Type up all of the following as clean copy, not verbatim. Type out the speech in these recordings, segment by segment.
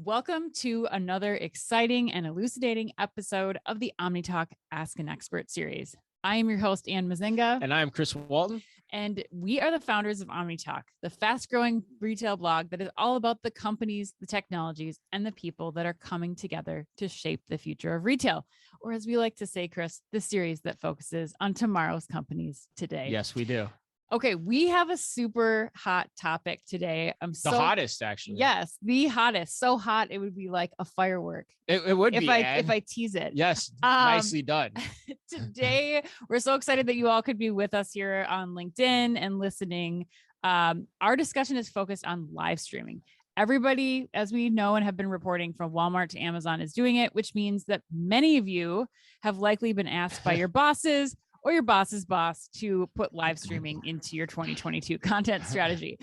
Welcome to another exciting and elucidating episode of the Omni Talk Ask an Expert series. I am your host, Ann Mezzenga. And I am Chris Walton. And we are the founders of Omni Talk, the fast-growing retail blog that is all about the companies, the technologies, and the people that are coming together to shape the future of retail. Or as we like to say, Chris, the series that focuses on tomorrow's companies today. Yes, we do. Okay, we have a super hot topic today. The hottest, actually. Yes, the hottest. So hot, it would be like a firework. It would if be, if I tease it. Yes, nicely done. Today, we're so excited that you all could be with us here on LinkedIn and listening. Our discussion is focused on live streaming. Everybody, as we know and have been reporting, from Walmart to Amazon is doing it, which means that many of you have likely been asked by your bosses or your boss's boss to put live streaming into your 2022 content strategy.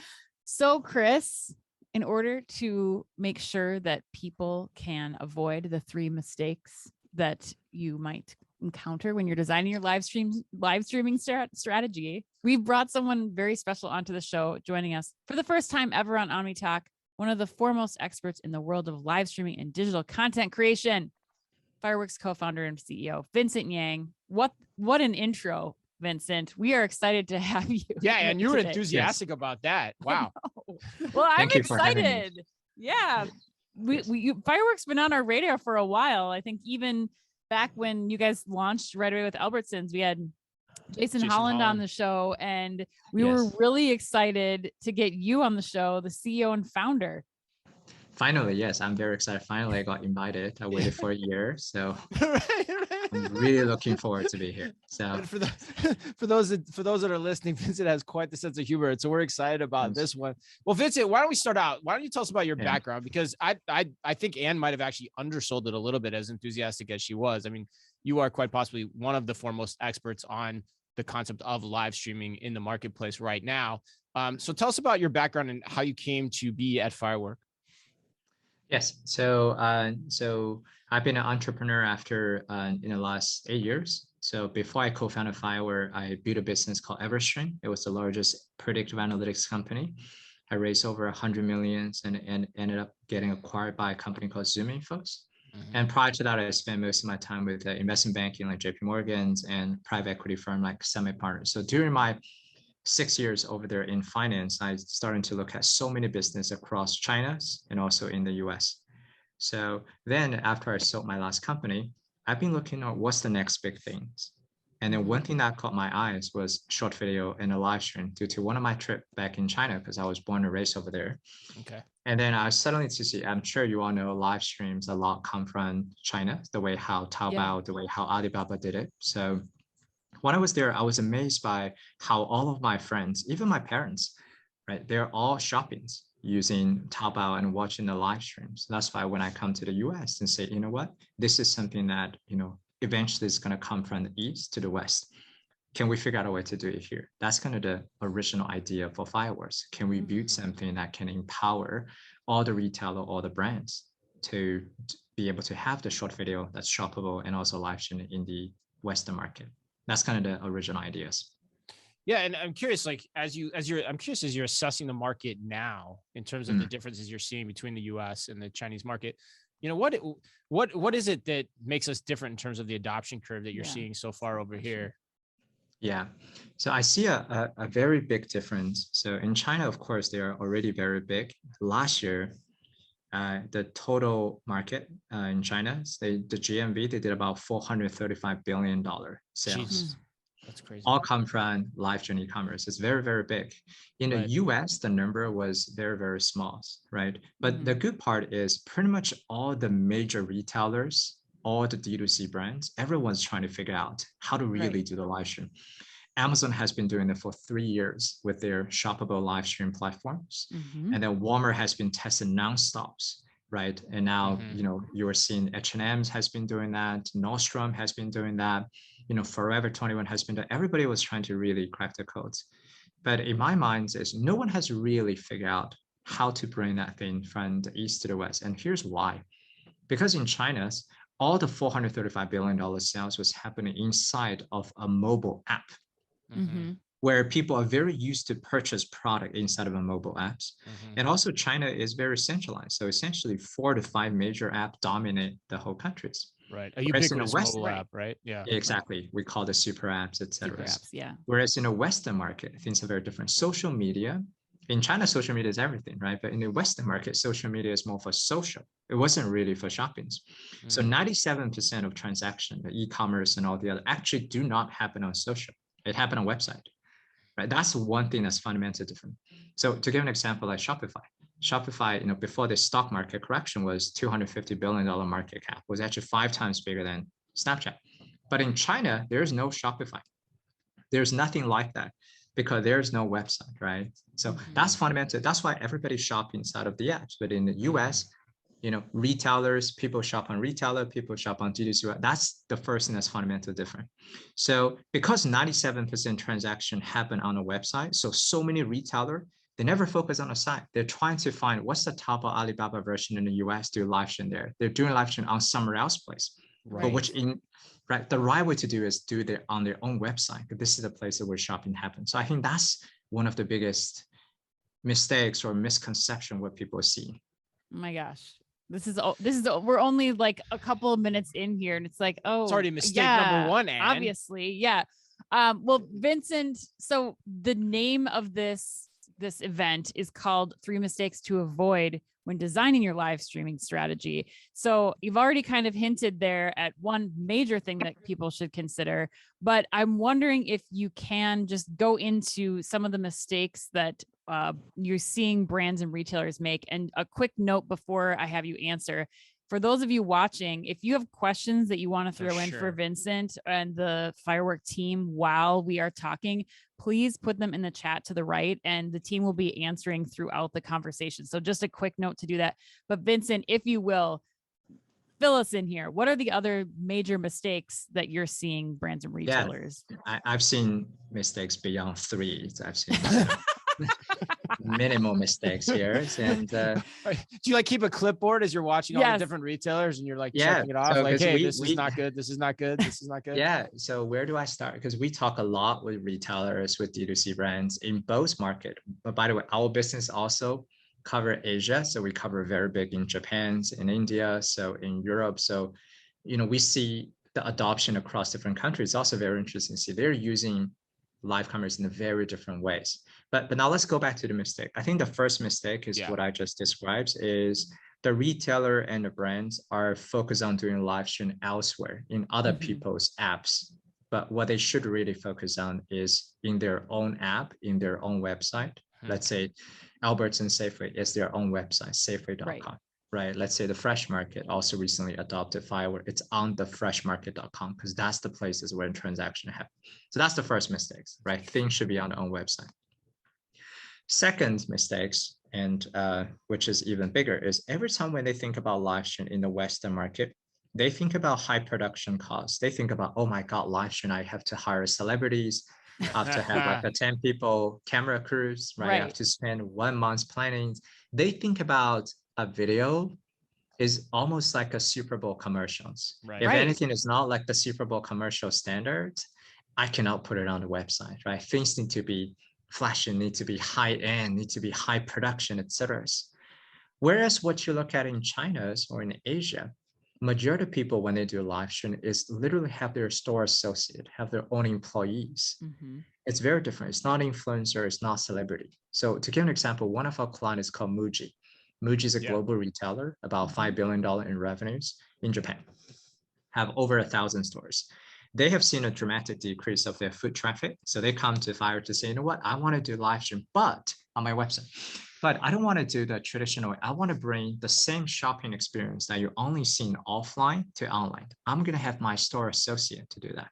So, Chris, in order to make sure that people can avoid the 3 mistakes that you might encounter when you're designing your live streaming strategy, we've brought someone very special onto the show, joining us for the first time ever on Omni Talk, one of the foremost experts in the world of live streaming and digital content creation, Firework's co-founder and CEO, Vincent Yang. What an intro, Vincent. We are excited to have you. Yeah, and you were today. enthusiastic about that. Wow. Well, I'm excited. Yeah. Firework's been on our radar for a while. I think even back when you guys launched right away with Albertsons, we had Jason Holland on the show, and we were really excited to get you on the show, the CEO and founder. Finally, yes, I'm very excited. Finally, I got invited. I waited for a year, so I'm really looking forward to be here. So for those that are listening, Vincent has quite the sense of humor, so we're excited about this one. Well, Vincent, why don't we start out? Why don't you tell us about your background? Because I think Anne might have actually undersold it a little bit, as enthusiastic as she was. I mean, you are quite possibly one of the foremost experts on the concept of live streaming in the marketplace right now. So tell us about your background and how you came to be at Firework. Yes, so I've been an entrepreneur after in the last 8 years. So before I co-founded Firework, I built a business called Livestream. It was the largest predictive analytics company. I raised over 100 million and ended up getting acquired by a company called ZoomInfo. And prior to that, I spent most of my time with investment banking like JP Morgan's and private equity firm like Summit Partners. So during my 6 years over there in finance, I started to look at so many businesses across China and also in the US. So then after I sold my last company, I've been looking at what's the next big things. And then one thing that caught my eyes was short video and a live stream due to one of my trips back in China, because I was born and raised over there. Okay. And then I suddenly to see, I'm sure you all know live streams a lot come from China, the way how Taobao, the way how Alibaba did it. So when I was there, I was amazed by how all of my friends, even my parents, right, they're all shopping using Taobao and watching the live streams. That's why when I come to the US and say, you know what, this is something that, eventually is going to come from the East to the West. Can we figure out a way to do it here? That's kind of the original idea for Fireworks. Can we build something that can empower all the retailer, all the brands to be able to have the short video that's shoppable and also live streaming in the Western market? That's kind of the original ideas. Yeah, and I'm curious, like as you're assessing the market now in terms of the differences you're seeing between the U.S. and the Chinese market, what is it that makes us different in terms of the adoption curve that you're seeing so far over here? Yeah, so I see a very big difference. So in China, of course, they are already very big. Last year, the total market in China, the GMV, they did about $435 billion sales. Jesus. That's crazy. All come from live stream e-commerce. It's very, very big. In the US, the number was very, very small, right? But the good part is pretty much all the major retailers, all the D2C brands, everyone's trying to figure out how to really do the live stream. Amazon has been doing it for 3 years with their shoppable live stream platforms. And then Walmart has been testing nonstops, right? And now, you're seeing H&M's has been doing that. Nordstrom has been doing that. Forever 21 has been done. Everybody was trying to really crack the codes. But in my mind, is no one has really figured out how to bring that thing from the East to the West. And here's why. Because in China, all the $435 billion sales was happening inside of a mobile app. where people are very used to purchase product inside of a mobile apps. And also China is very centralized. So essentially 4 to 5 major apps dominate the whole countries. Right. A ubiquitous mobile app, right? Yeah. Exactly. We call the super apps, etc. Super apps, yeah. Whereas in a Western market, things are very different. Social media, in China, social media is everything, right? But in the Western market, social media is more for social. It wasn't really for shoppings. So 97% of transaction, the e-commerce and all the other, actually do not happen on social. It happened on website, right? That's one thing that's fundamentally different. So to give an example, like Shopify, before the stock market correction was $250 billion market cap, was actually 5 times bigger than Snapchat. But in China, there's no Shopify. There's nothing like that because there's no website, right? So that's fundamental. That's why everybody shop inside of the apps. But in the US, retailers, people shop on retailer, people shop on D2C. That's the first thing that's fundamentally different. So because 97% transaction happen on a website, so many retailer, they never focus on a site. They're trying to find what's the top of Alibaba version in the US, do live stream there. They're doing live stream on somewhere else place. Right. But the right way to do is do it on their own website. This is the place where shopping happens. So I think that's one of the biggest mistakes or misconception what people see. Oh my gosh. We're only like a couple of minutes in here and it's like, oh, it's already mistake number 1, Anne. Obviously. Yeah. Well, Vincent, so the name of this event is called 3 Mistakes to Avoid when designing your live streaming strategy. So you've already kind of hinted there at one major thing that people should consider, but I'm wondering if you can just go into some of the mistakes that you're seeing brands and retailers make. And a quick note before I have you answer, for those of you watching, if you have questions that you want to throw in for Vincent and the Firework team while we are talking, please put them in the chat to the right and the team will be answering throughout the conversation. So just a quick note to do that. But Vincent, if you will, fill us in here. What are the other major mistakes that you're seeing brands and retailers? Yeah, I've seen mistakes beyond 3. I've seen minimal mistakes here. And do you like keep a clipboard as you're watching all the different retailers and you're like checking it off? So, like, hey, this is not good. This is not good. This is not good. Yeah. So where do I start? Because we talk a lot with retailers, with D2C brands in both market. But by the way, our business also cover Asia. So we cover very big in Japan, in India, so in Europe. So, we see the adoption across different countries. Also very interesting to see they're using live commerce in very different ways. But now let's go back to the mistake. I think the first mistake is what I just described is the retailer and the brands are focused on doing live stream elsewhere in other people's apps. But what they should really focus on is in their own app, in their own website. Let's say Albertsons Safeway is their own website, safeway.com. Right. Let's say the Fresh Market also recently adopted Firework. It's on the freshmarket.com because that's the places where transaction happen. So that's the first mistakes, right? Things should be on their own website. Second mistakes, and which is even bigger, is every time when they think about live stream in the Western market, they think about high production costs. They think about, oh my God, live stream, I have to hire celebrities. I have to have like a 10 people camera crews, right? I have to spend 1 month planning. They think about a video is almost like a Super Bowl commercials. If anything is not like the Super Bowl commercial standard, I cannot put it on the website, right? Things need to be flashy, need to be high end, need to be high production, etc. Whereas what you look at in China or in Asia, majority of people when they do live stream is literally have their store associate, have their own employees. It's very different. It's not influencer, it's not celebrity. So to give an example, one of our clients is called Muji. Muji is a global retailer, about $5 billion in revenues in Japan, have over 1,000 stores. They have seen a dramatic decrease of their foot traffic. So they come to Fire to say, you know what, I want to do live stream, but on my website. But I don't want to do the traditional way. I want to bring the same shopping experience that you only seen offline to online. I'm going to have my store associate to do that.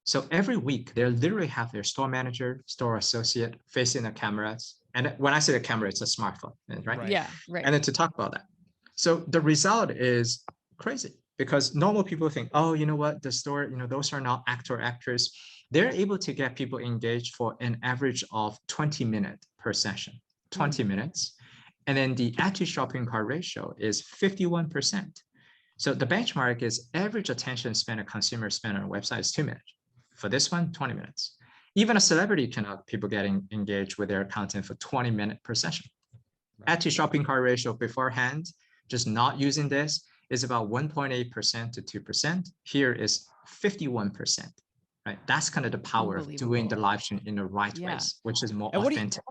So every week, they literally have their store manager, store associate facing the cameras. And when I say the camera, it's a smartphone, right? Yeah, right. And then to talk about that. So the result is crazy because normal people think, oh, you know what, the store, those are not actor, actress. They're able to get people engaged for an average of 20 minutes per session, 20 minutes. And then the active shopping cart ratio is 51%. So the benchmark is average attention span a consumer spend on a website is 2 minutes. For this one, 20 minutes. Even a celebrity cannot people getting engaged with their content for 20 minutes per session. Right. Add to shopping cart ratio beforehand, just not using this is about 1.8% to 2%. Here is 51%. Right. That's kind of the power of doing the live stream in the right ways, which is more authentic.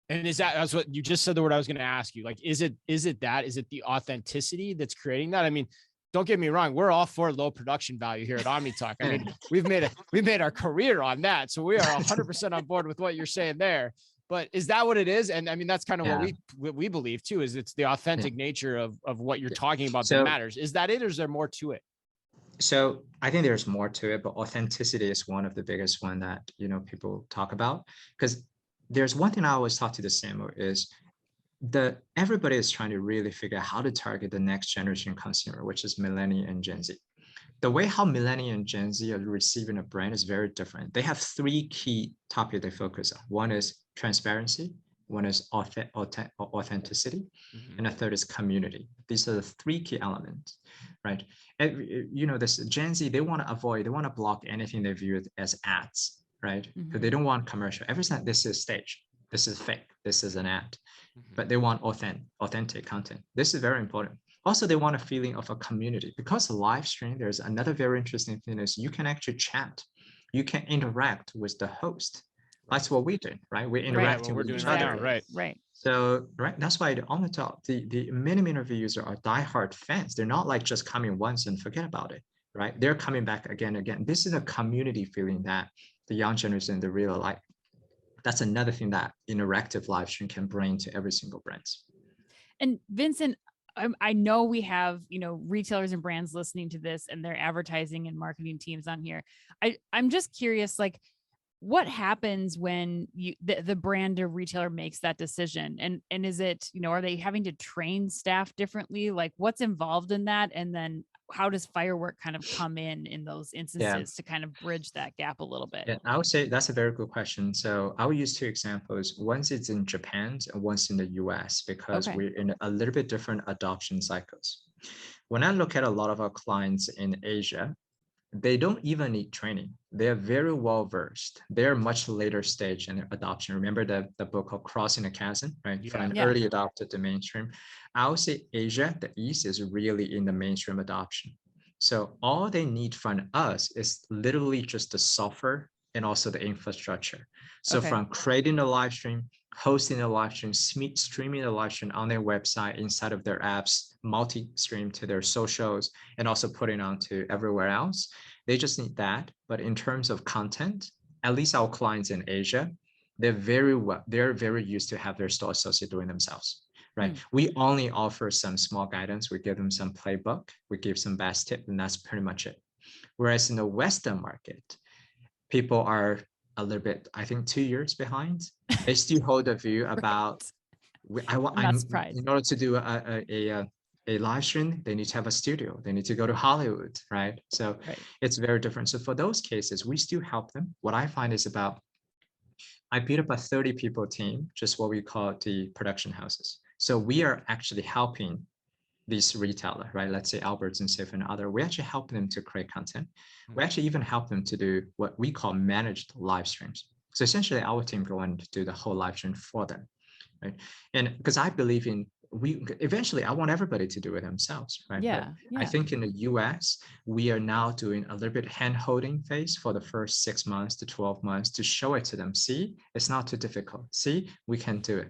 And that's what you just said, the word I was going to ask you. Like, is it the authenticity that's creating that? I mean, don't get me wrong. We're all for low production value here at Omni Talk. I mean, we've made our career on that. So we are 100% on board with what you're saying there. But is that what it is? And I mean, that's kind of what we believe too, is it's the authentic nature of what you're talking about that matters. Is that it, or is there more to it? So I think there's more to it, but authenticity is one of the biggest one that, people talk about. Because there's one thing I always talk to the CMO is everybody is trying to really figure out how to target the next generation consumer, which is Millennial and Gen Z. The way how Millennial and Gen Z are receiving a brand is very different. They have three key topics they focus on. One is transparency, one is authenticity, and the third is community. These are the three key elements, right? And, this Gen Z, they want to block anything they view as ads, right? Because they don't want commercial. Everything, this is stage, this is fake, this is an ad, but they want authentic content. This is very important. Also, they want a feeling of a community. Because live stream, there's another very interesting thing is you can actually chat, you can interact with the host. That's what we do, right? We're interacting with each other. Right. So, that's why on the top, the minimum users are diehard fans. They're not like just coming once and forget about it, right? They're coming back again and again. This is a community feeling that the young generation, they really like. That's another thing that interactive live stream can bring to every single brand. And Vincent, I know we have, retailers and brands listening to this and their advertising and marketing teams on here. I'm just curious, like, what happens when the brand or retailer makes that decision? And is it, are they having to train staff differently? Like, what's involved in that? And then how does Firework kind of come in those instances to kind of bridge that gap a little bit? Yeah, I would say that's a very good question. So I will use two examples. Once it's in Japan and once in the US, because we're in a little bit different adoption cycles. When I look at a lot of our clients in Asia, they don't even need training. They're very well versed. They're much later stage in adoption. Remember the book called Crossing the Chasm, right? From an early adopter to mainstream. I would say Asia, the East, is really in the mainstream adoption. So all they need from us is literally just the software and also the infrastructure. So from creating the live stream, hosting a live stream, streaming a live stream on their website, inside of their apps, multi-stream to their socials, and also putting on to everywhere else. They just need that. But in terms of content, at least our clients in Asia, they're very used to have their store associate doing themselves, right? We only offer some small guidance. We give them some playbook, we give some best tip, and that's pretty much it. Whereas in the Western market, people are a little bit, I think, 2 years behind. They still hold a view about, in order to do a live stream, they need to have a studio. They need to go to Hollywood, right? So it's very different. So for those cases, we still help them. What I find is I built up a 30 people team, just what we call the production houses. So we are actually helping these retailer, right? Let's say Albertsons and other, we actually help them to create content. We actually even help them to do what we call managed live streams. So essentially our team go and do the whole live stream for them, right? And because I believe in, eventually I want everybody to do it themselves, right? I think in the US, we are now doing a little bit hand-holding phase for the first 6 months to 12 months to show it to them. See, it's not too difficult. See, we can do it,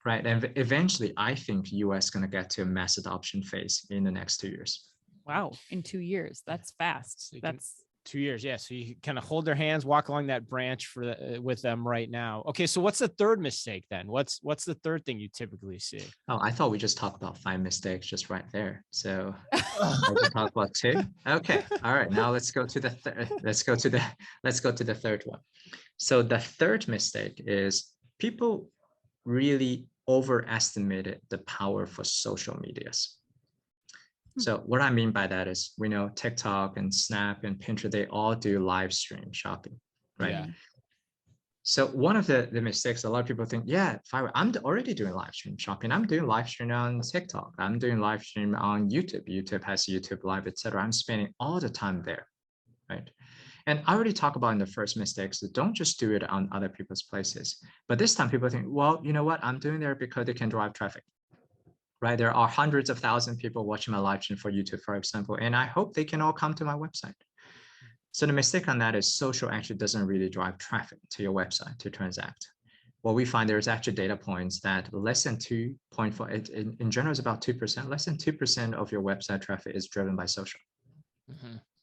right? And eventually I think US is going to get to a mass adoption phase in the next 2 years. Wow. In 2 years, that's fast. So that's 2 years. Yeah. So you kind of hold their hands, walk along that branch with them right now. Okay. So what's the third mistake then? What's the third thing you typically see? Oh, I thought we just talked about 5 mistakes just right there. So I can talk about 2. Okay. All right. Now let's go to the third one. So the third mistake is people really overestimated the power for social medias. So what I mean by that is, we know TikTok and Snap and Pinterest, they all do live stream shopping, right? Yeah. So one of the mistakes, a lot of people think, I'm already doing live stream shopping. I'm doing live stream on TikTok. I'm doing live stream on YouTube. YouTube has YouTube Live, etc. I'm spending all the time there, right? And I already talked about in the first mistakes, so don't just do it on other people's places. But this time people think, well, you know what? I'm doing there because they can drive traffic, right? There are hundreds of thousands of people watching my live stream for YouTube, for example, and I hope they can all come to my website. So the mistake on that is social actually doesn't really drive traffic to your website to transact. What we find, there's actually data points that less than 2.4, in general, is about 2%, less than 2% of your website traffic is driven by social.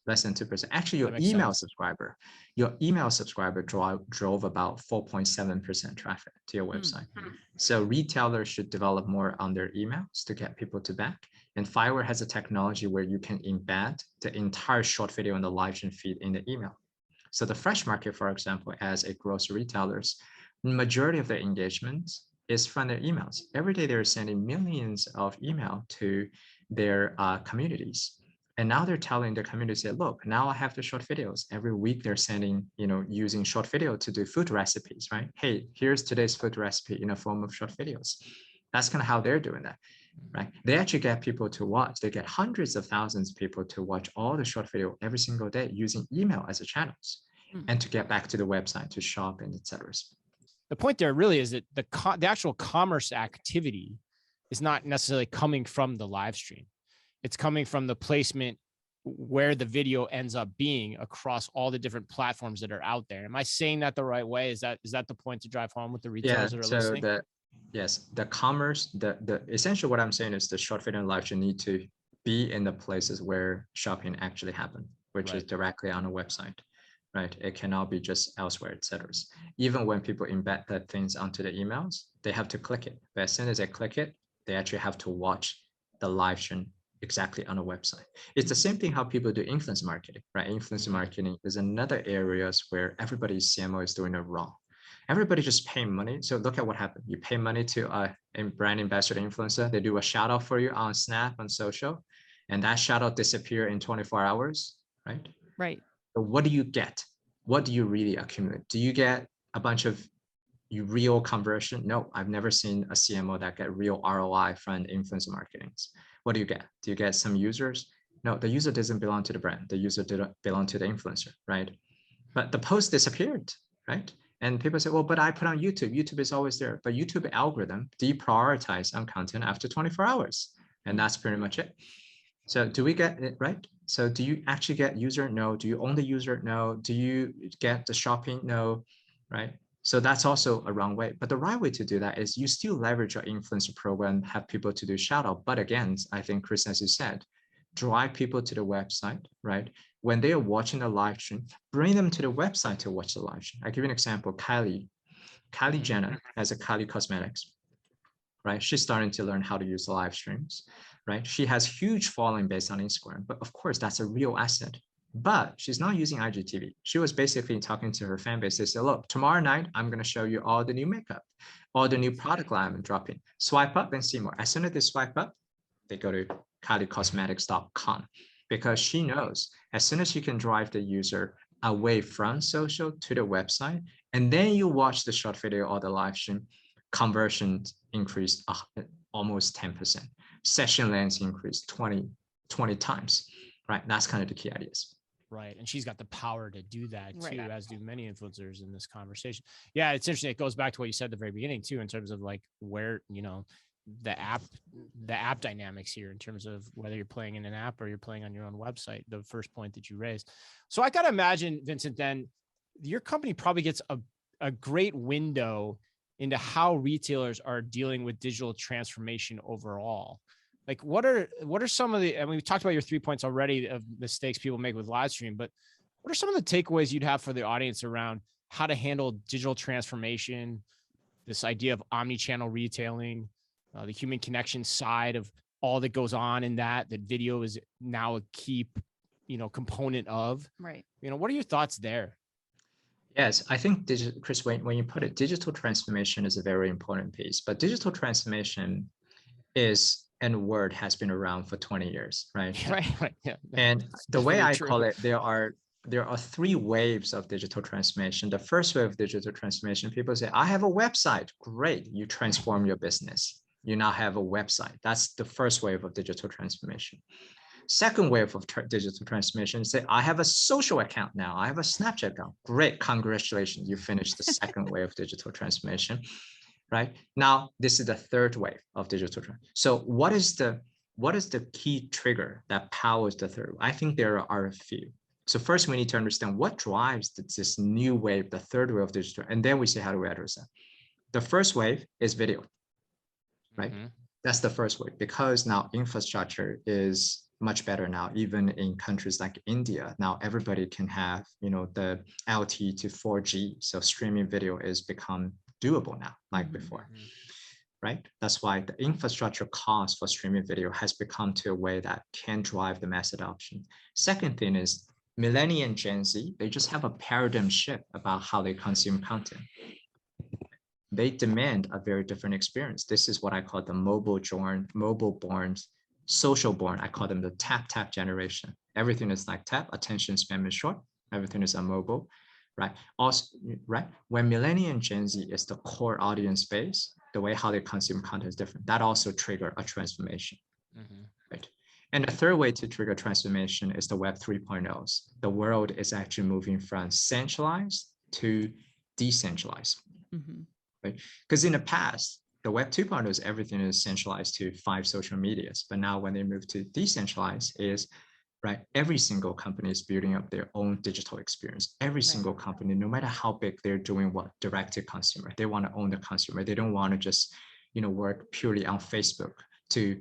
Less than 2%. Actually, your email subscriber drove about 4.7% traffic to your website. So retailers should develop more on their emails to get people to back. And Firework has a technology where you can embed the entire short video in the live stream feed in the email. So the fresh market, for example, as a grocery retailers, the majority of their engagement is from their emails. Every day they're sending millions of email to their communities. And now they're telling the community, say, look, now I have the short videos. Every week they're sending, using short video to do food recipes, right? Hey, here's today's food recipe in a form of short videos. That's kind of how they're doing that, right? They actually get people to watch. They get hundreds of thousands of people to watch all the short video every single day using email as a channels and to get back to the website to shop and etc. The point there really is that the actual commerce activity is not necessarily coming from the live stream. It's coming from the placement where the video ends up being across all the different platforms that are out there. Am I saying that the right way? Is that the point to drive home with the retailers that are listening? The commerce, the essentially what I'm saying is the short video and live stream need to be in the places where shopping actually happen, which is directly on a website, right? It cannot be just elsewhere, etc. Even when people embed that things onto the emails, they have to click it. But as soon as they click it, they actually have to watch the live stream exactly on a website. It's the same thing how people do influence marketing, right? Influence marketing is another areas where everybody's CMO is doing it wrong. Everybody just pay money. So look at what happened. You pay money to a brand ambassador influencer. They do a shout out for you on Snap, on social, and that shout out disappear in 24 hours, right? Right. So what do you get? What do you really accumulate? Do you get a bunch of real conversion? No, I've never seen a CMO that get real ROI from influencer marketing. What do you get? Do you get some users? No, the user doesn't belong to the brand. The user didn't belong to the influencer, right? But the post disappeared, right? And people say, well, but I put on YouTube. YouTube is always there. But YouTube algorithm deprioritize on content after 24 hours. And that's pretty much it. So do we get it right? So do you actually get user? No. Do you own the user? No. Do you get the shopping? No, right? So that's also a wrong way. But the right way to do that is you still leverage your influencer program, have people to do shout out. But again, I think, Chris, as you said, drive people to the website, right? When they are watching the live stream, bring them to the website to watch the live stream. I'll give you an example. Kylie Jenner has a Kylie Cosmetics, right? She's starting to learn how to use the live streams, right? She has huge following based on Instagram, but of course that's a real asset. But she's not using IGTV. She was basically talking to her fan base. They said, look, tomorrow night, I'm going to show you all the new makeup, all the new product line I'm dropping. Swipe up and see more. As soon as they swipe up, they go to KylieCosmetics.com because she knows as soon as she can drive the user away from social to the website, and then you watch the short video or the live stream, conversions increased almost 10%. Session lengths increased 20 times, right? That's kind of the key ideas. Right. And she's got the power to do that too, as do many influencers in this conversation. Yeah, it's interesting. It goes back to what you said at the very beginning too, in terms of like where, the app dynamics here in terms of whether you're playing in an app or you're playing on your own website, the first point that you raised. So I got to imagine, Vincent, then your company probably gets a great window into how retailers are dealing with digital transformation overall. Like what are some of the, I mean, we talked about your 3 points already of mistakes people make with live stream, but what are some of the takeaways you'd have for the audience around how to handle digital transformation, this idea of omni-channel retailing, the human connection side of all that goes on in that video is now a key, component of, right? What are your thoughts there? Yes, I think, Chris, when you put it, digital transformation is a very important piece, but digital transformation is, and word has been around for 20 years, right? Right. Yeah. And the way I call it, there are 3 waves of digital transformation. The first wave of digital transformation, people say, I have a website. Great, you transform your business. You now have a website. That's the first wave of digital transformation. Second wave of digital transformation, say, I have a social account now. I have a Snapchat account. Great, congratulations. You finished the second wave of digital transformation, right? Now, this is the third wave of digital transformation. So what is the key trigger that powers the third? I think there are a few. So first, we need to understand what drives this new wave, the third wave of digital, and then we say, how do we address that? The first wave is video, right? That's the first wave, because now infrastructure is much better now, even in countries like India. Now everybody can have, the LTE to 4G. So streaming video is become doable now, like before, right? That's why the infrastructure cost for streaming video has become to a way that can drive the mass adoption. Second thing is Millennial and Gen Z, they just have a paradigm shift about how they consume content. They demand a very different experience. This is what I call the mobile-born, social-born. I call them the tap generation. Everything is like tap, attention span is short, everything is on mobile, right? Also, right? When Millennial and Gen Z is the core audience base, the way how they consume content is different. That also trigger a transformation, right? And the third way to trigger transformation is the Web 3.0s. The world is actually moving from centralized to decentralized. Right? Because in the past, the Web 2.0s, everything is centralized to 5 social medias. But now when they move to decentralized is, right, every single company is building up their own digital experience. Every single company, no matter how big, they're doing what? Direct to consumer. They want to own the consumer. They don't want to just, work purely on Facebook to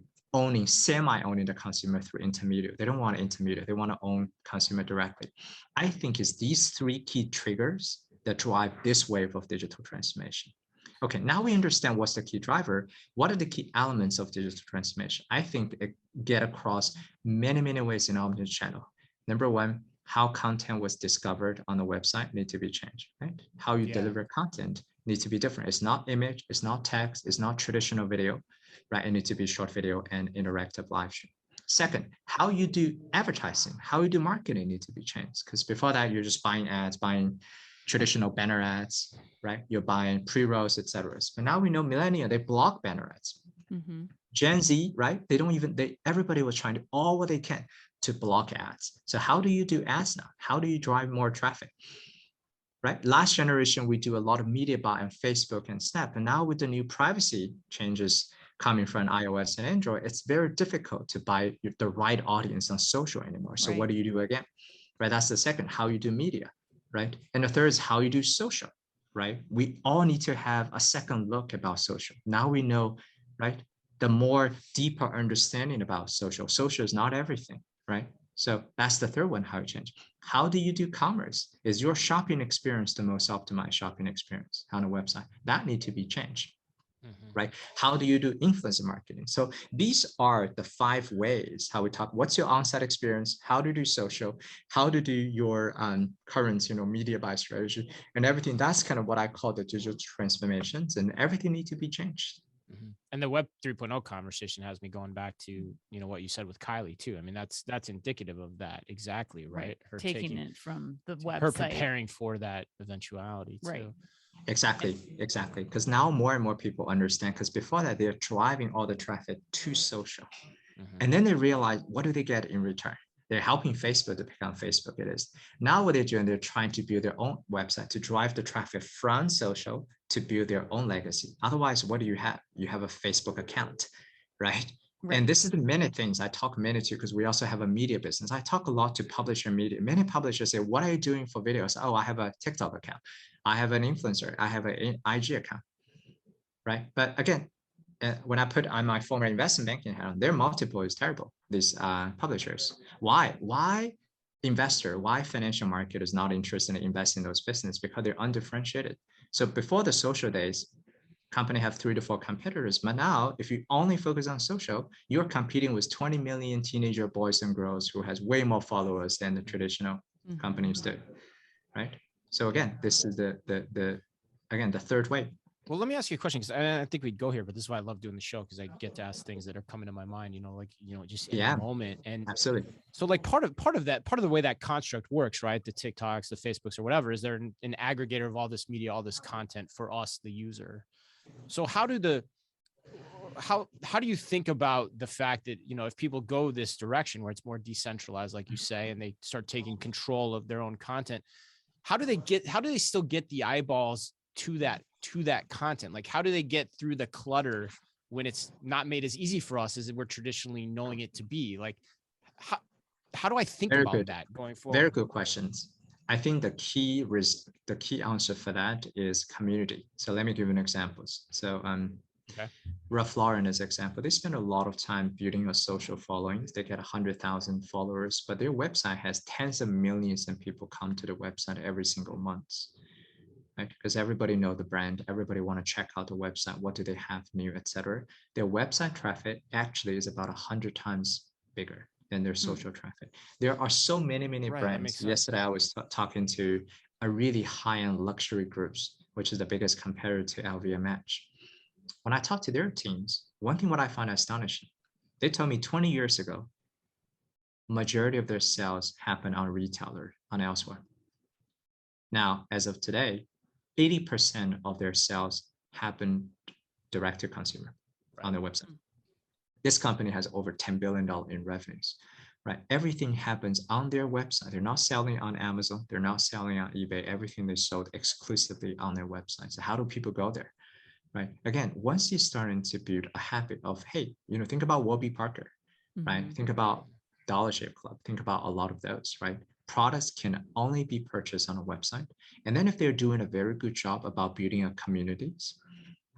semi-owning the consumer through intermediate. They don't want intermediate. They want to own consumer directly. I think it's these 3 key triggers that drive this wave of digital transformation. Okay, now we understand what's the key driver. What are the key elements of digital transformation? I think it get across many, many ways in Omni channel. Number one, how content was discovered on the website need to be changed, right? How you deliver content needs to be different. It's not image, it's not text, it's not traditional video, right? It needs to be short video and interactive live stream. Second, how you do advertising, how you do marketing need to be changed. Because before that, you're just buying ads, buying traditional banner ads, right? You're buying pre-rolls, etc. But now we know millennial, they block banner ads. Gen Z, right? Everybody was trying to all what they can to block ads. So how do you do ads now? How do you drive more traffic? Right? Last generation, we do a lot of media buy on Facebook and Snap. And now with the new privacy changes coming from iOS and Android, it's very difficult to buy the right audience on social anymore. So what do you do again? Right? That's the second, how you do media. Right? And the third is how you do social, right? We all need to have a second look about social. Now we know, right? The more deeper understanding about social. Social is not everything, right? So that's the third one, how you change. How do you do commerce? Is your shopping experience the most optimized shopping experience on a website? That need to be changed. Right? How do you do influencer marketing? So these are the 5 ways how we talk. What's your on-site experience? How to do social? How to do your current, media buy strategy and everything. That's kind of what I call the digital transformations, and everything needs to be changed. And the Web 3.0 conversation has me going back to, what you said with Kylie too. I mean, that's indicative of that. Exactly. Right. Her taking it from the website. Her preparing for that eventuality too. Right. Exactly. Because now more and more people understand, because before that, they're driving all the traffic to social. And then they realize, what do they get in return? They're helping Facebook to become Facebook. It is. Now what they're doing, they're trying to build their own website to drive the traffic from social to build their own legacy. Otherwise, what do you have? You have a Facebook account, right? And this is the many things I talk many to, because we also have a media business. I talk a lot to publisher media. Many publishers say, what are you doing for videos? Oh, I have a TikTok account. I have an influencer. I have an IG account, right? But again, when I put on my former investment banking account, their multiple is terrible, these publishers. Why investor, why financial market is not interested in investing in those businesses? Because they're undifferentiated. So before the social days, company have 3 to 4 competitors. But now, if you only focus on social, you're competing with 20 million teenager boys and girls who has way more followers than the traditional companies do, right? So again, this is the third way. Well, let me ask you a question, because I think we'd go here, but this is why I love doing the show, because I get to ask things that are coming to my mind, just in the moment. And absolutely. So like part of the way that construct works, right? The TikToks, the Facebooks or whatever, is there an aggregator of all this media, all this content for us, the user. So how how do you think about the fact that, you know, if people go this direction where it's more decentralized, like you say, and they start taking control of their own content, how do they still get the eyeballs to that content? Like, how do they get through the clutter when it's not made as easy for us as we're traditionally knowing it to be? Like, how do I think about that going forward? Very good questions. I think the key answer for that is community. So let me give you an examples. So Ralph Lauren as example, they spend a lot of time building a social following. They get 100,000 followers, but their website has tens of millions of people come to the website every single month. Right? Because everybody know the brand, everybody want to check out the website. What do they have new, etc. Their website traffic actually is about 100 times bigger than their social traffic. There are so many brands. Yesterday, I was talking to a really high-end luxury groups, which is the biggest competitor to LVMH. When I talk to their teams, one thing what I find astonishing, they told me 20 years ago, majority of their sales happen on retailer, on elsewhere. Now, as of today, 80% of their sales happen direct to consumer on their website. This company has over $10 billion in revenues, right? Everything happens on their website. They're not selling on Amazon. They're not selling on eBay. Everything they sold exclusively on their website. So how do people go there, right? Again, once you're starting to build a habit of, hey, you know, think about Warby Parker, right? Think about Dollar Shave Club. Think about a lot of those, right? Products can only be purchased on a website. And then if they're doing a very good job about building a communities,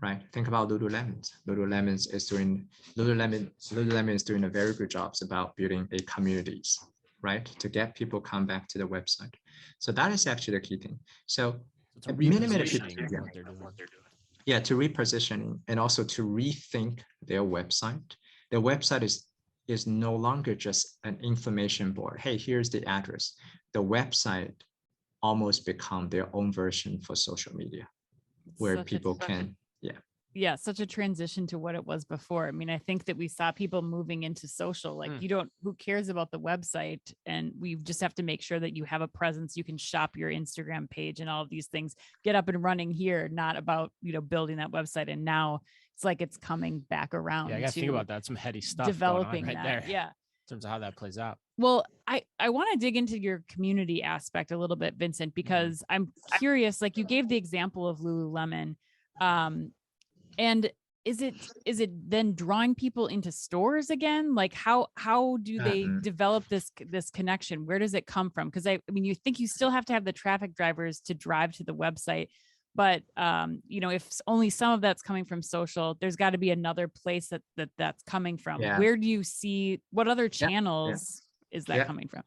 right? Think about Lululemon. Lululemon is doing a very good job about building a communities, right? To get people come back to the website. So that is actually the key thing. So many people, to repositioning and also to rethink their website. Their website is no longer just an information board. Hey, here's the address. The website almost become their own version for social media, where people can, such a transition to what it was before. I mean, I think that we saw people moving into social, like who cares about the website? And we just have to make sure that you have a presence. You can shop your Instagram page and all of these things, get up and running here, not about, you know, building that website. And now it's like, it's coming back around. Yeah, I got to think about that. Some heady stuff developing going on right that. there. Yeah. In terms of how that plays out. Well, I want to dig into your community aspect a little bit, Vincent, because I'm curious, like you gave the example of Lululemon. And is it then drawing people into stores again? Like how do they develop this connection? Where does it come from? Because I mean, you think you still have to have the traffic drivers to drive to the website, but you know, if only some of that's coming from social, there's got to be another place that's coming from. Where do you see, what other channels is that coming from?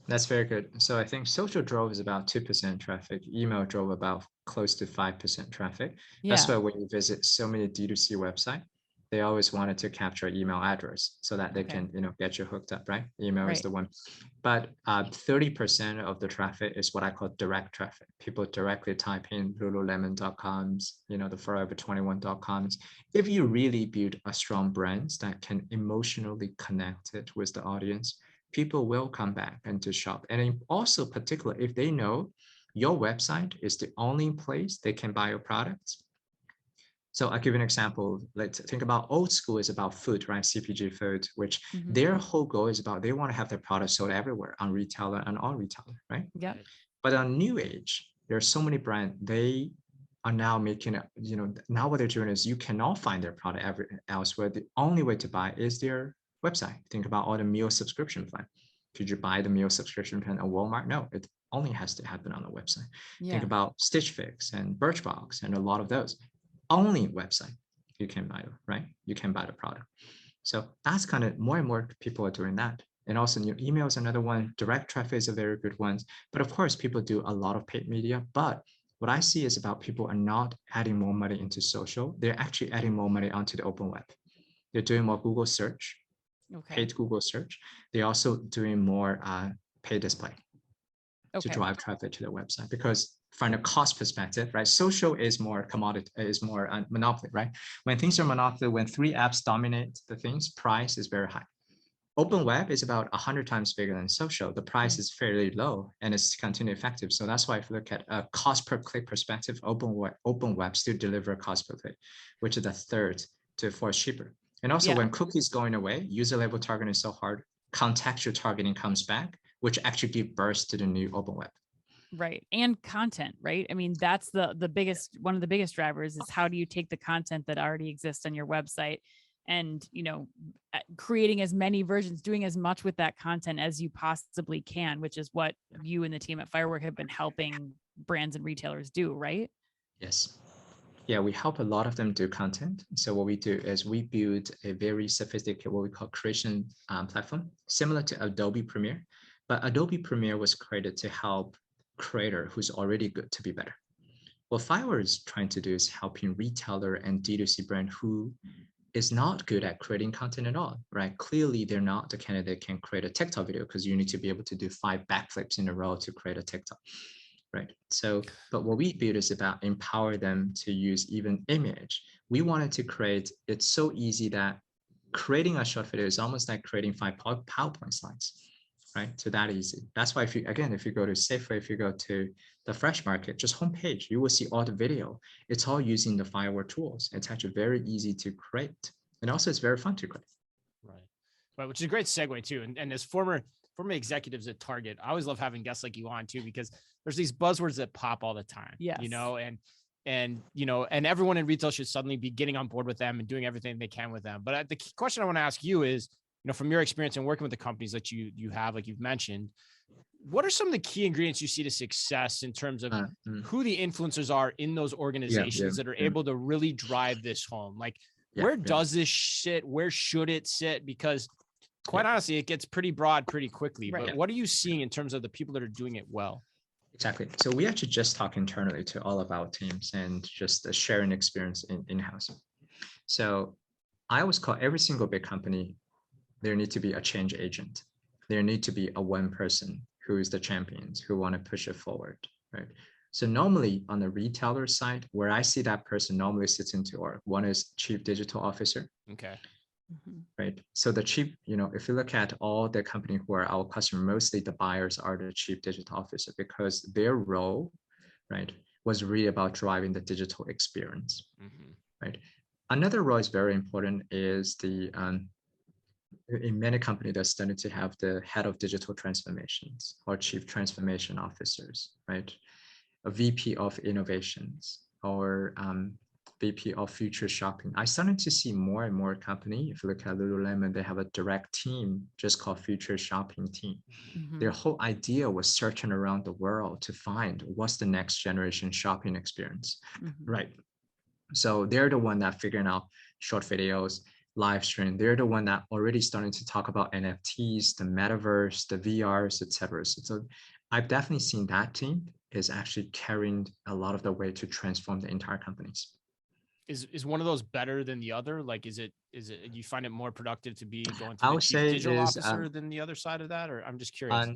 That's very good. So I think social drove is about 2% traffic. Email drove about close to 5% traffic. That's why when you visit so many D2C websites, they always wanted to capture email address so that they can, you know, get you hooked up, right? Email is the one. But 30% of the traffic is what I call direct traffic. People directly type in lululemon.coms, you know, the forever21.coms. If you really build a strong brand that can emotionally connect it with the audience, people will come back and to shop. And also particularly if they know your website is the only place they can buy your products. So I'll give you an example. Let's think about old school is about food, right? CPG food, which their whole goal is about, they want to have their products sold everywhere on retailer and on retailer, right? Yeah. But on new age, there are so many brands, they are now making, you know, now what they're doing is you cannot find their product elsewhere. The only way to buy is their website. Think about all the meal subscription plan. Could you buy the meal subscription plan at Walmart? No, it only has to happen on the website. Think about Stitch Fix and Birchbox and a lot of those. Only website you can buy, right? You can buy the product. So that's kind of more and more people are doing that. And also your email is another one. Direct traffic is a very good one. But of course, people do a lot of paid media. But what I see is about people are not adding more money into social. They're actually adding more money onto the open web. They're doing more Google search, paid Google search. They're also doing more paid display to drive traffic to their website, because from a cost perspective, right? Social is more commodity, is more monopoly, right? When things are monopoly, when 3 apps dominate the things, price is very high. Open web is about 100 times bigger than social. The price is fairly low and it's continually effective. So that's why if you look at a cost per click perspective, open web still deliver cost per click, which is a third to 4 cheaper. And also when cookies going away, user level targeting is so hard, contextual targeting comes back, which actually give birth to the new open web. Right. And content, right? I mean, that's the biggest, one of the biggest drivers is how do you take the content that already exists on your website and, you know, creating as many versions, doing as much with that content as you possibly can, which is what you and the team at Firework have been helping brands and retailers do, right? Yes. Yeah, we help a lot of them do content. So what we do is we build a very sophisticated, what we call creation platform, similar to Adobe Premiere, but Adobe Premiere was created to help creator who's already good to be better. What Fiverr is trying to do is helping retailer and D2C brand who is not good at creating content at all, right? Clearly, they're not the candidate that can create a TikTok video because you need to be able to do 5 backflips in a row to create a TikTok, right? So, but what we build is about empower them to use even image. We wanted to create, it's so easy that creating a short video is almost like creating 5 PowerPoint slides, right? So that easy. That's why if you, again, if you go to Safeway, if you go to the Fresh Market, just homepage, you will see all the video. It's all using the Firework tools. It's actually very easy to create. And also it's very fun to create. Right, which is a great segue too. And as former executives at Target, I always love having guests like you on too, because there's these buzzwords that pop all the time, you know, and you know, and everyone in retail should suddenly be getting on board with them and doing everything they can with them. But the question I want to ask you is, you know, from your experience in working with the companies that you have, like you've mentioned, what are some of the key ingredients you see to success in terms of who the influencers are in those organizations that are able to really drive this home? Like, where does this sit? Where should it sit? Because quite honestly, it gets pretty broad pretty quickly. But what are you seeing in terms of the people that are doing it well? Exactly. So we actually just talk internally to all of our teams and just sharing experience in-house. So I always call every single big company, there need to be a change agent. There need to be a one person who is the champions who want to push it forward, right? So normally on the retailer side, where I see that person normally sits into org, one is chief digital officer. Okay. Right. So the chief, you know, if you look at all the company who are our customer, mostly the buyers are the chief digital officer because their role, right, was really about driving the digital experience, right? Another role is very important is the, in many companies, they're starting to have the head of digital transformations or chief transformation officers, right? A VP of innovations or VP of future shopping. I started to see more and more company. If you look at Lululemon, they have a direct team just called future shopping team. Their whole idea was searching around the world to find what's the next generation shopping experience, right? So they're the one that figuring out short videos, live stream. They're the one that already starting to talk about NFTs, the metaverse, the VRs, etc. So I've definitely seen that team is actually carrying a lot of the way to transform the entire companies. Is one of those better than the other? Like, is it you find it more productive to be going to I the would chief say digital officer than the other side of that? Or I'm just curious.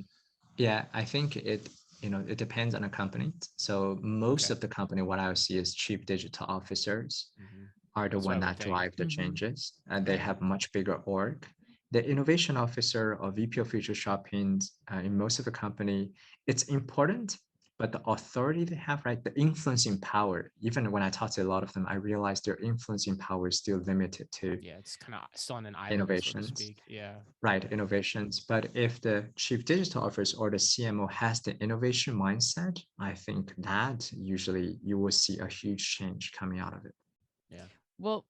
Yeah, I think it, you know, it depends on the company. So most of the company, what I would see is chief digital officers are the one that drive the changes, and they have much bigger org. The innovation officer or VP of future shopping in most of the company, it's important, but the authority they have, right, the influencing power, even when I talk to a lot of them, I realize their influencing power is still limited to it's kind of still on an island, innovations, so to speak. Right, innovations. But if the chief digital officer or the CMO has the innovation mindset, I think that usually you will see a huge change coming out of it. Yeah. Well,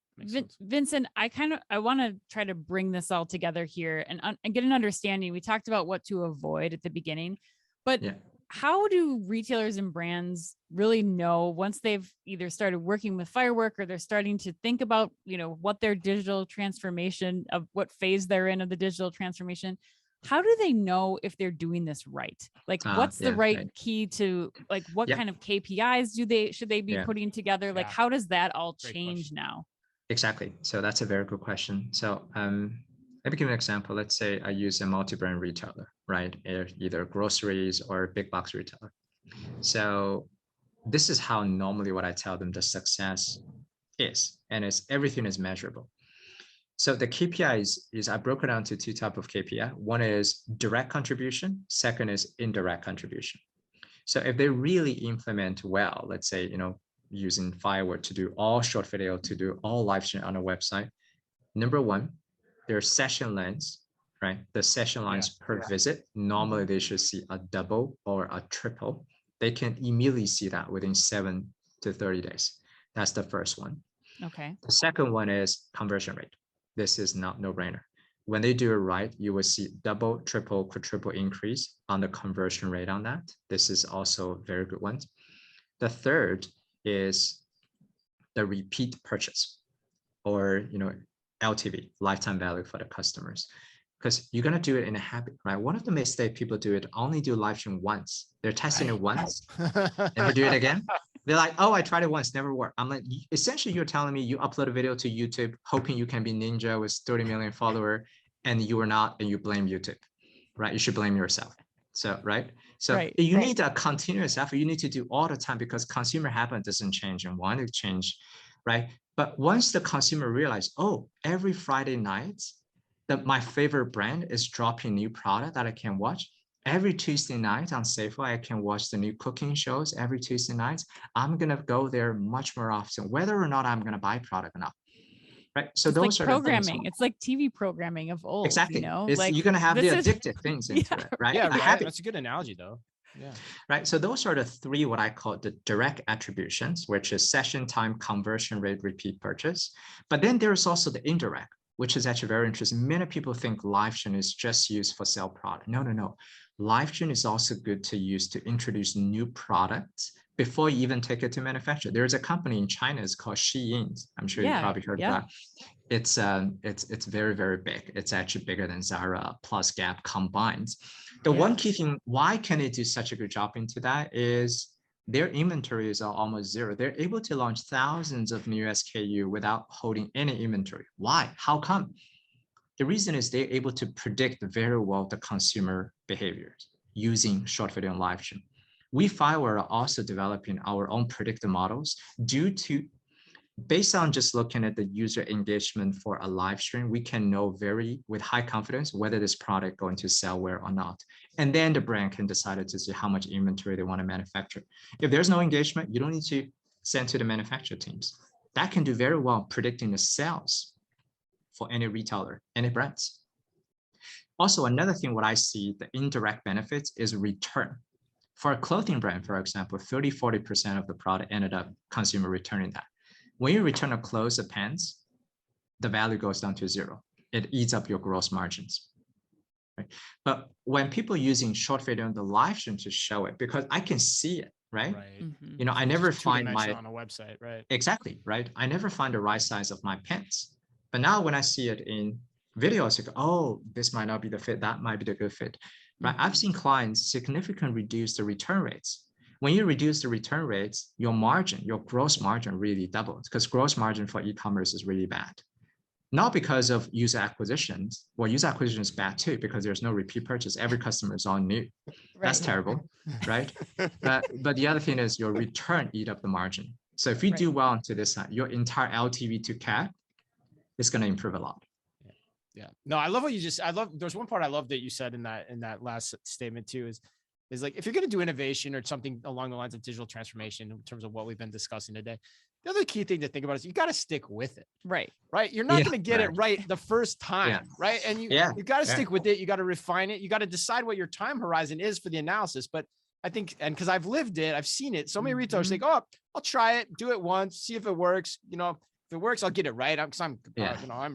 Vincent, I want to try to bring this all together here and get an understanding. We talked about what to avoid at the beginning, but how do retailers and brands really know once they've either started working with Firework or they're starting to think about, you know, what their digital transformation of what phase they're in of the digital transformation? How do they know if they're doing this right? Like, what's the right key to, like, what kind of KPIs should they be putting together? Like, how does that all change now? Exactly. So that's a very good question. So let me give you an example. Let's say I use a multi-brand retailer, right? Either groceries or big box retailer. So this is how normally what I tell them the success is, and everything is measurable. So the KPI is I broke it down to 2 types of KPI. One is direct contribution. Second is indirect contribution. So if they really implement well, let's say, you know, using Firework to do all short video, to do all live stream on a website, Number one, their session lengths, right? The session lengths per visit, normally they should see a double or a triple. They can immediately see that within 7 to 30 days. That's the first one. Okay. The second one is conversion rate. This is not no-brainer. When they do it right, you will see double, triple, quadruple increase on the conversion rate on that. This is also a very good one. The third is the repeat purchase, or LTV, lifetime value for the customers, because you're going to do it in a habit, right? One of the mistakes people do it, only do live stream once. They're testing it once, never do it again. They're like, oh, I tried it once, never worked. I'm like, essentially, you're telling me you upload a video to YouTube, hoping you can be ninja with 30 million followers, and you are not, and you blame YouTube, right? You should blame yourself. So, right? So you need a continuous effort. You need to do all the time, because consumer habit doesn't change and want to change, right? But once the consumer realize, oh, every Friday night, my favorite brand is dropping new product that I can watch. Every Tuesday night on Safeway, I can watch the new cooking shows every Tuesday night. I'm going to go there much more often, whether or not I'm going to buy product or not. Right. So it's those like are programming. The things. It's like TV programming of old. Exactly. Like you're going to have the addictive things into it, right? Yeah, right. That's a good analogy, though. Yeah. Right. So those are the three, what I call the direct attributions, which is session time, conversion rate, repeat purchase. But then there's also the indirect, which is actually very interesting. Many people think live stream is just used for sell product. No. Live stream is also good to use to introduce new products before you even take it to manufacture. There's a company in China, it's called Shein. I'm sure you probably heard of that. It's very, very big. It's actually bigger than Zara plus Gap combined. The one key thing, why can they do such a good job into that, is their inventories are almost zero. They're able to launch thousands of new SKU without holding any inventory. Why? How come? The reason is they're able to predict very well the consumer behaviors using short video and live stream. We Firework are also developing our own predictive models based on just looking at the user engagement for a live stream. We can know with high confidence whether this product going to sell well or not. And then the brand can decide to see how much inventory they want to manufacture. If there's no engagement, you don't need to send to the manufacturer teams. That can do very well predicting the sales for any retailer, any brands. Also, another thing what I see, the indirect benefits is return. For a clothing brand, for example, 30-40% of the product ended up consumer returning that. When you return a clothes or pants, the value goes down to zero. It eats up your gross margins. Right? But when people using short video on the live stream to show it, because I can see it, right? Mm-hmm. I never find on a website, right? Exactly, right? I never find the right size of my pants. But now when I see it in videos, I go, oh, this might not be the fit, that might be the good fit. Right? I've seen clients significantly reduce the return rates. When you reduce the return rates, your margin, your gross margin really doubles, because gross margin for e-commerce is really bad. Not because of user acquisitions. Well, user acquisition is bad too, because there's no repeat purchase. Every customer is all new. That's terrible, right? But the other thing is your return eat up the margin. So if you do well into this side, your entire LTV to CAC is going to improve a lot. Yeah. No, I love what you just, there's one part I love that you said in that last statement too, is like, if you're going to do innovation or something along the lines of digital transformation, in terms of what we've been discussing today, the other key thing to think about is you got to stick with it. Right. You're not going to get it right the first time. Right. And you got to stick with it. You got to refine it. You got to decide what your time horizon is for the analysis. But I think, and because I've lived it, I've seen it. So many retailers think, oh, I'll try it, do it once, see if it works. If it works, I'll get it right. I'm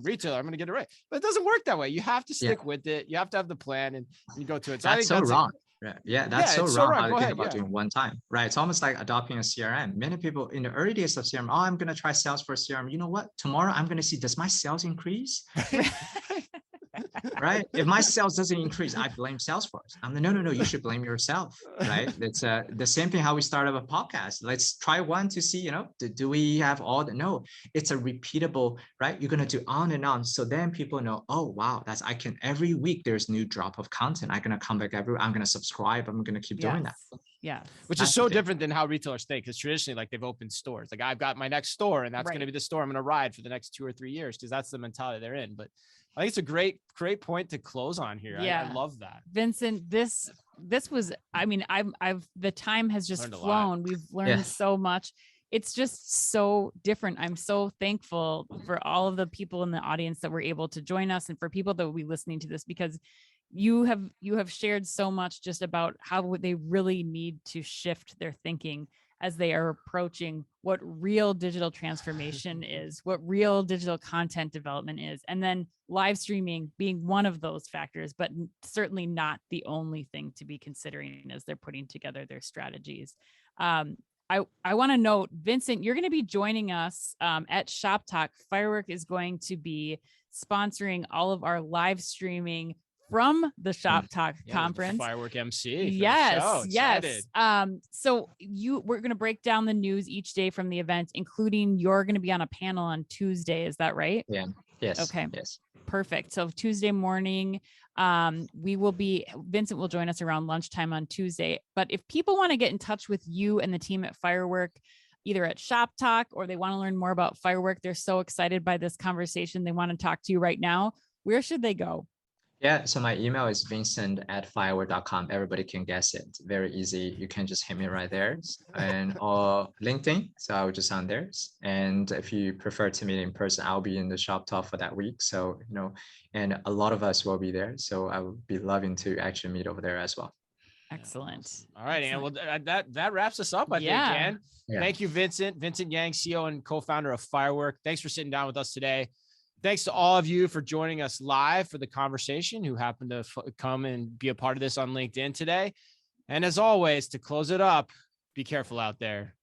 retailer. I'm going to get it right. But it doesn't work that way. You have to stick with it. You have to have the plan and you go to it. So that's wrong. That's so wrong. How to think about doing one time, right? It's almost like adopting a CRM. Many people in the early days of CRM, I'm going to try Salesforce CRM. You know what? Tomorrow I'm going to see, does my sales increase? Right? If my sales doesn't increase, I blame Salesforce. I'm like, no, you should blame yourself, right? It's the same thing how we started a podcast. Let's try one to see, do we have all the, no, it's a repeatable, right? You're going to do on and on. So then people know, oh, wow, every week there's new drop of content. I'm going to come back I'm going to subscribe. I'm going to keep doing that. Yeah. Which is so different than how retailers think, because traditionally, like, they've opened stores. Like, I've got my next store and that's going to be the store I'm going to ride for the next 2 or 3 years, because that's the mentality they're in. But I think it's a great point to close on here. I love that. Vincent, this was, the time has just flown. We've learned so much. it's just so different. I'm so thankful for all of the people in the audience that were able to join us, and for people that will be listening to this, because you have shared so much just about how they really need to shift their thinking as they are approaching what real digital transformation is, what real digital content development is, and then live streaming being one of those factors, but certainly not the only thing to be considering as they're putting together their strategies. I want to note, Vincent, you're going to be joining us at Shop Talk. Firework is going to be sponsoring all of our live streaming from the Shop Talk conference. Firework MC. Yes. So we're going to break down the news each day from the event, including you're going to be on a panel on Tuesday. Is that right? Yeah. Yes. Okay. Yes. Perfect. So Tuesday morning, Vincent will join us around lunchtime on Tuesday. But if people want to get in touch with you and the team at Firework, either at Shop Talk or they want to learn more about Firework, they're so excited by this conversation, they want to talk to you right now, where should they go? Yeah, so my email is vincent@firework.com. Everybody can guess it. Very easy. You can just hit me right there, and or LinkedIn. So I will just on there. And if you prefer to meet in person, I'll be in the Shop Talk for that week. So, and a lot of us will be there. So I would be loving to actually meet over there as well. Excellent. All right, Ann. Well, that wraps us up, I think, Ann. Yeah. Thank you, Vincent. Vincent Yang, CEO and co-founder of Firework. Thanks for sitting down with us today. Thanks to all of you for joining us live for the conversation, who happened to come and be a part of this on LinkedIn today. And as always, to close it up, be careful out there.